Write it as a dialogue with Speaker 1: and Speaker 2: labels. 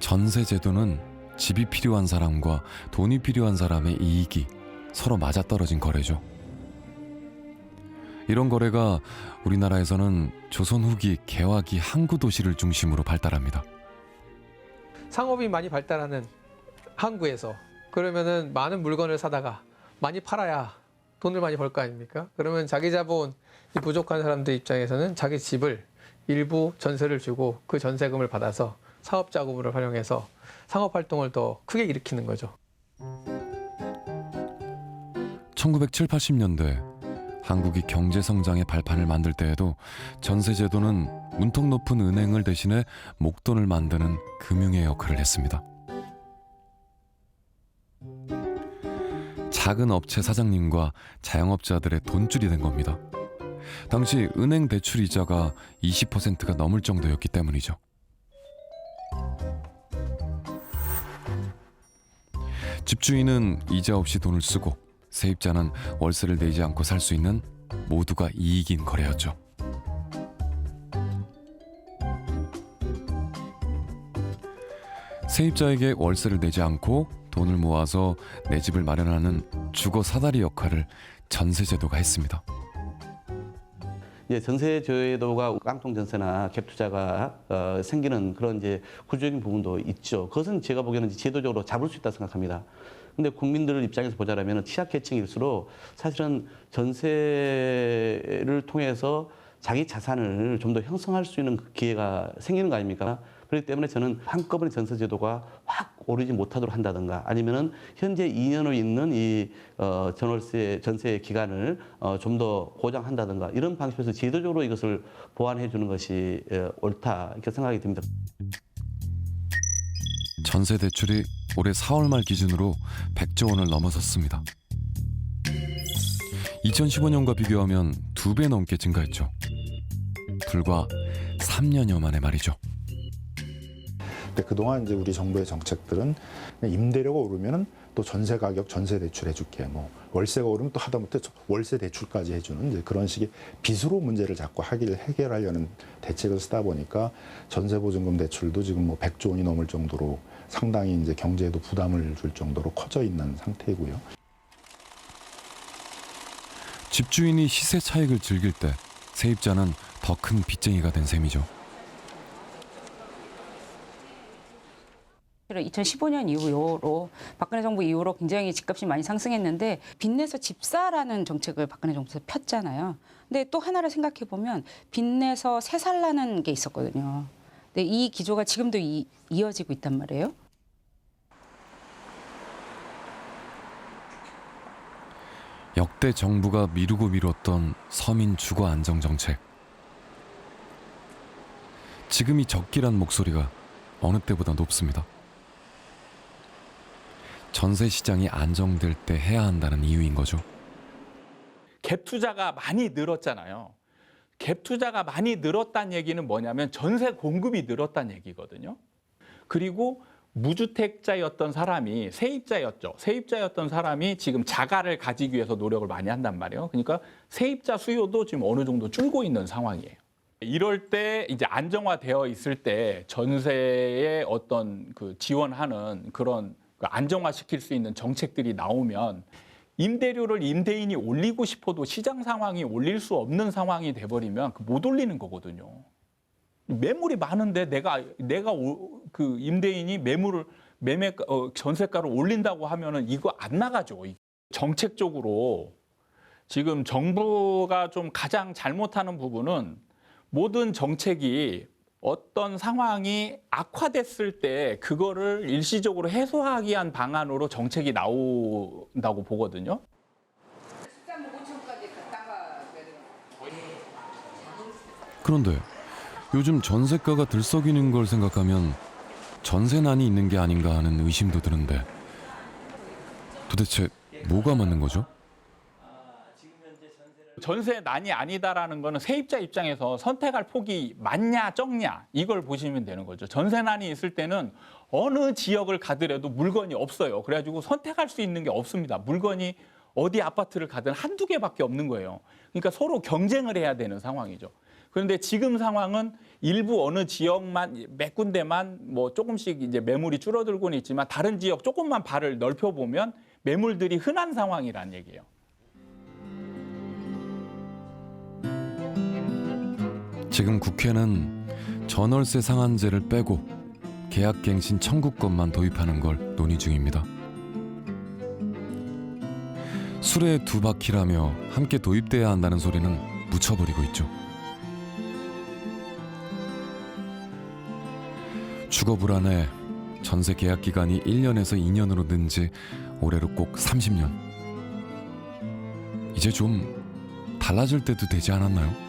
Speaker 1: 전세 제도는 집이 필요한 사람과 돈이 필요한 사람의 이익이 서로 맞아떨어진 거래죠. 이런 거래가 우리나라에서는 조선 후기 개화기 항구 도시를 중심으로 발달합니다.
Speaker 2: 상업이 많이 발달하는 항구에서 그러면은 많은 물건을 사다가 많이 팔아야 돈을 많이 벌 거 아닙니까? 그러면 자기 자본이 부족한 사람들 입장에서는 자기 집을 일부 전세를 주고 그 전세금을 받아서 사업 자금으로 활용해서 상업 활동을 더 크게 일으키는 거죠.
Speaker 1: 1970, 80년대 한국이 경제 성장의 발판을 만들 때에도 전세 제도는 문턱 높은 은행을 대신해 목돈을 만드는 금융의 역할을 했습니다. 작은 업체 사장님과 자영업자들의 돈줄이 된 겁니다. 당시 은행 대출 이자가 20%가 넘을 정도였기 때문이죠. 집주인은 이자 없이 돈을 쓰고 세입자는 월세를 내지 않고 살 수 있는 모두가 이익인 거래였죠. 세입자에게 월세를 내지 않고 돈을 모아서 내 집을 마련하는 주거 사다리 역할을 전세제도가 했습니다.
Speaker 3: 이제 전세 제도가 깡통 전세나 갭 투자가 생기는 그런 이제 구조적인 부분도 있죠. 그것은 제가 보기에는 제도적으로 잡을 수 있다 생각합니다. 근데 국민들 입장에서 보자면 취약계층일수록 사실은 전세를 통해서 자기 자산을 좀 더 형성할 수 있는 기회가 생기는 거 아닙니까? 그렇기 때문에 저는 한꺼번에 전세 제도가 확 오르지 못하도록 한다든가 아니면은 현재 2년으로 있는 이 전세 기간을 좀 더 보장한다든가 이런 방식에서 제도적으로 이것을 보완해 주는 것이 옳다 이렇게 생각이 듭니다.
Speaker 1: 전세 대출이 올해 4월 말 기준으로 100조 원을 넘어섰습니다. 2015년과 비교하면 2배 넘게 증가했죠. 불과 3년여 만에 말이죠.
Speaker 4: 근데 그동안 이제 우리 정부의 정책들은 임대료가 오르면은 또 전세 가격 전세 대출 해줄게, 뭐 월세가 오르면 또 하다못해 월세 대출까지 해주는 이제 그런 식의 빚으로 문제를 자꾸 해결하려는 대책을 쓰다 보니까 전세 보증금 대출도 지금 뭐 100조 원이 넘을 정도로 상당히 이제 경제에도 부담을 줄 정도로 커져 있는 상태이고요.
Speaker 1: 집주인이 시세 차익을 즐길 때 세입자는 더 큰 빚쟁이가 된 셈이죠.
Speaker 5: 2015년 이후로 박근혜 정부 이후로 굉장히 집값이 많이 상승했는데 빚내서 집사라는 정책을 박근혜 정부에서 폈잖아요. 근데 또 하나를 생각해 보면 빚내서 새 살라는 게 있었거든요. 근데 이 기조가 지금도 이어지고 있단 말이에요.
Speaker 1: 역대 정부가 미루고 미뤘던 서민 주거 안정 정책. 지금 이 적기란 목소리가 어느 때보다 높습니다. 전세 시장이 안정될 때 해야 한다는 이유인 거죠.
Speaker 6: 갭 투자가 많이 늘었잖아요. 갭 투자가 많이 늘었다는 얘기는 뭐냐면 전세 공급이 늘었다는 얘기거든요. 그리고 무주택자였던 사람이 세입자였죠. 세입자였던 사람이 지금 자가를 가지기 위해서 노력을 많이 한단 말이에요. 그러니까 세입자 수요도 지금 어느 정도 줄고 있는 상황이에요. 이럴 때 이제 안정화되어 있을 때 전세에 어떤 그 지원하는 그런 안정화시킬 수 있는 정책들이 나오면 임대료를 임대인이 올리고 싶어도 시장 상황이 올릴 수 없는 상황이 돼버리면 못 올리는 거거든요. 매물이 많은데 내가 그 임대인이 전세가를 올린다고 하면은 이거 안 나가죠. 정책적으로 지금 정부가 좀 가장 잘못하는 부분은 모든 정책이 어떤 상황이 악화됐을 때 그거를 일시적으로 해소하기 위한 방안으로 정책이 나온다고 보거든요.
Speaker 1: 그런데 요즘 전세가가 들썩이는 걸 생각하면 전세난이 있는 게 아닌가 하는 의심도 드는데 도대체 뭐가 맞는 거죠?
Speaker 6: 전세난이 아니다라는 거는 세입자 입장에서 선택할 폭이 많냐 적냐 이걸 보시면 되는 거죠. 전세난이 있을 때는 어느 지역을 가더라도 물건이 없어요. 그래가지고 선택할 수 있는 게 없습니다. 물건이 어디 아파트를 가든 한두 개밖에 없는 거예요. 그러니까 서로 경쟁을 해야 되는 상황이죠. 그런데 지금 상황은 일부 어느 지역만 몇 군데만 뭐 조금씩 이제 매물이 줄어들고는 있지만 다른 지역 조금만 발을 넓혀 보면 매물들이 흔한 상황이란 얘기예요.
Speaker 1: 지금 국회는 전월세 상한제를 빼고 계약갱신 청구권만 도입하는 걸 논의 중입니다. 수레 두 바퀴라며 함께 도입돼야 한다는 소리는 묻혀버리고 있죠. 주거 불안에 전세 계약 기간이 1년에서 2년으로 는 지 올해로 꼭 30년. 이제 좀 달라질 때도 되지 않았나요?